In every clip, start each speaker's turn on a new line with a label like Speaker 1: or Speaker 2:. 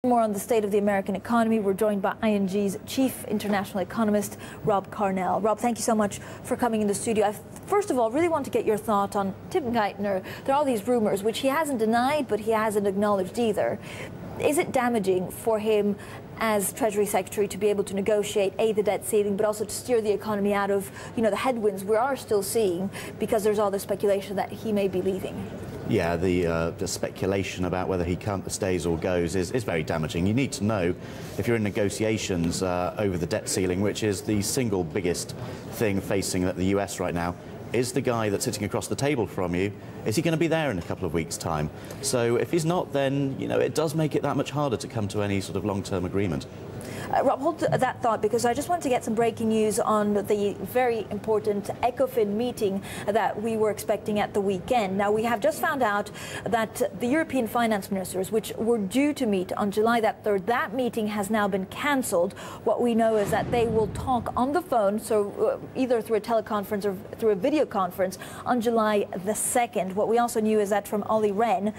Speaker 1: More on the state of the American economy. We're joined by ING's chief international economist, Rob Carnell. Rob, thank you so much for coming in the studio. I first of all really want to get your thought on Tim Geithner. There are all these rumors, which he hasn't denied, but he hasn't acknowledged either. Is it damaging for him as Treasury Secretary to be able to negotiate, the debt ceiling, but also to steer the economy out of, the headwinds we are still seeing because there's all this speculation that he may be leaving?
Speaker 2: Yeah, the speculation about whether he stays or goes is very damaging. You need to know, if you're in negotiations over the debt ceiling, which is the single biggest thing facing the US right now, is the guy that's sitting across the table from you, is he going to be there in a couple of weeks' time? So if he's not, then, it does make it that much harder to come to any sort of long-term agreement.
Speaker 1: Rob, hold that thought, because I just want to get some breaking news on the very important ECOFIN meeting that we were expecting at the weekend. Now, we have just found out that the European finance ministers, which were due to meet on July the 3rd, that meeting has now been cancelled. What we know is that they will talk on the phone, so either through a teleconference or through a video conference, on July the 2nd. What we also knew is that from Olli Rehn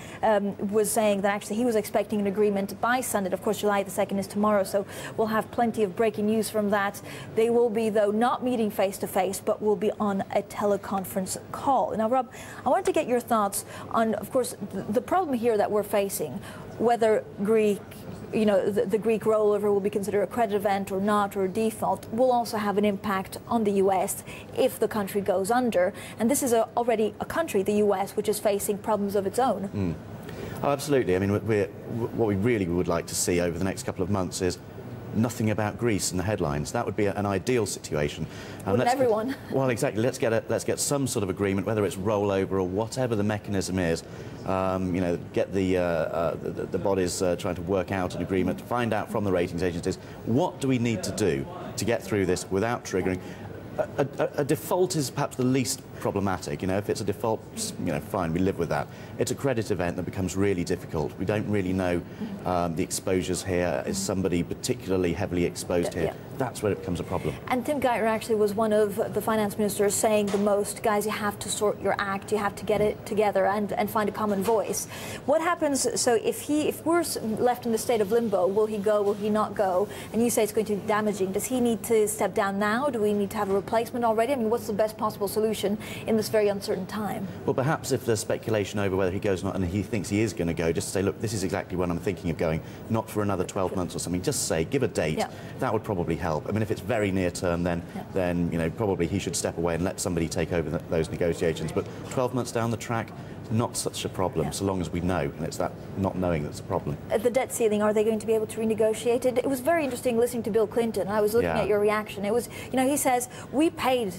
Speaker 1: was saying that actually he was expecting an agreement by Sunday. Of course, July the 2nd is tomorrow, so we'll have plenty of breaking news from that. They will be, though, not meeting face-to-face, but will be on a teleconference call. Now, Rob, I wanted to get your thoughts on, of course, the problem here that we're facing, whether Greek, the Greek rollover will be considered a credit event or not, or a default, will also have an impact on the US if the country goes under. And this is already a country, the US, which is facing problems of its own.
Speaker 2: Oh, absolutely. I mean, what we really would like to see over the next couple of months is nothing about Greece in the headlines. That would be an ideal situation.
Speaker 1: Wouldn't everyone?
Speaker 2: Well, exactly. Let's get some sort of agreement, whether it's rollover or whatever the mechanism is. Get the bodies trying to work out an agreement, find out from the ratings agencies what do we need to do to get through this without triggering. A default is perhaps the least problematic. If it's a default, fine, we live with that. It's a credit event that becomes really difficult. We don't really know the exposures here. Is somebody particularly heavily exposed here? Yeah. That's where it becomes a problem. And
Speaker 1: Tim Geithner actually was one of the finance ministers saying the most, guys, you have to sort your act, you have to get it together and find a common voice. What happens, so if we're left in the state of limbo, will he go, will he not go? And you say it's going to be damaging. Does he need to step down now? Do we need to have a replacement already? I mean, what's the best possible solution in this very uncertain time?
Speaker 2: Well, perhaps if there's speculation over whether he goes or not and he thinks he is going to go, just say, look, this is exactly when I'm thinking of going, not for another 12 months or something. Just say, give a date. Yeah. That would probably help. I mean, if it's very near term, then probably he should step away and let somebody take over those negotiations. But 12 months down the track, not such a problem, so long as we know, and it's that not knowing that's a problem.
Speaker 1: The debt ceiling, are they going to be able to renegotiate it? It was very interesting listening to Bill Clinton. I was looking at your reaction. It was, he says, we paid,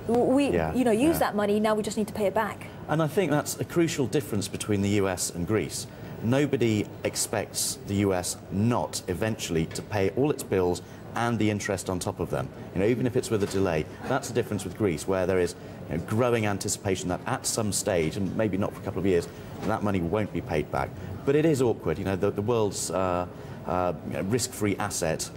Speaker 1: use that money, now we just need to pay it back.
Speaker 2: And I think that's a crucial difference between the US and Greece. Nobody expects the US not eventually to pay all its bills and the interest on top of them, even if it's with a delay. That's the difference with Greece, where there is growing anticipation that at some stage, and maybe not for a couple of years, that money won't be paid back. But it is awkward, the world's risk-free asset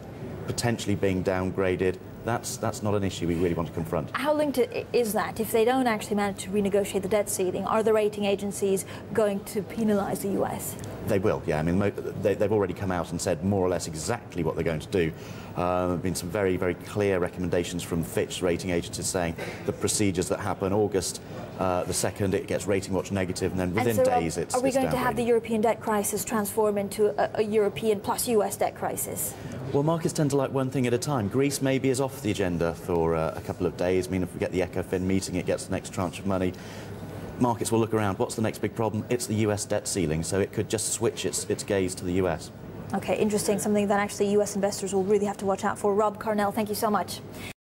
Speaker 2: potentially being downgraded. That's not an issue we really want to confront.
Speaker 1: How linked is that? If they don't actually manage to renegotiate the debt ceiling, are the rating agencies going to penalise the US?
Speaker 2: They will, yeah. I mean, they've already come out and said more or less exactly what they're going to do. There have been some very, very clear recommendations from Fitch rating agencies saying the procedures that happen August the 2nd, it gets rating watch negative, and then within days it's
Speaker 1: Are we going to have the European debt crisis transform into a European plus US debt crisis?
Speaker 2: Well, markets tend to like one thing at a time. Greece maybe is off the agenda for a couple of days. I mean, if we get the ECOFIN meeting, it gets the next tranche of money. Markets will look around. What's the next big problem? It's the US debt ceiling, so it could just switch its gaze to the US.
Speaker 1: Okay, interesting. Something that actually US investors will really have to watch out for. Rob Carnell, thank you so much.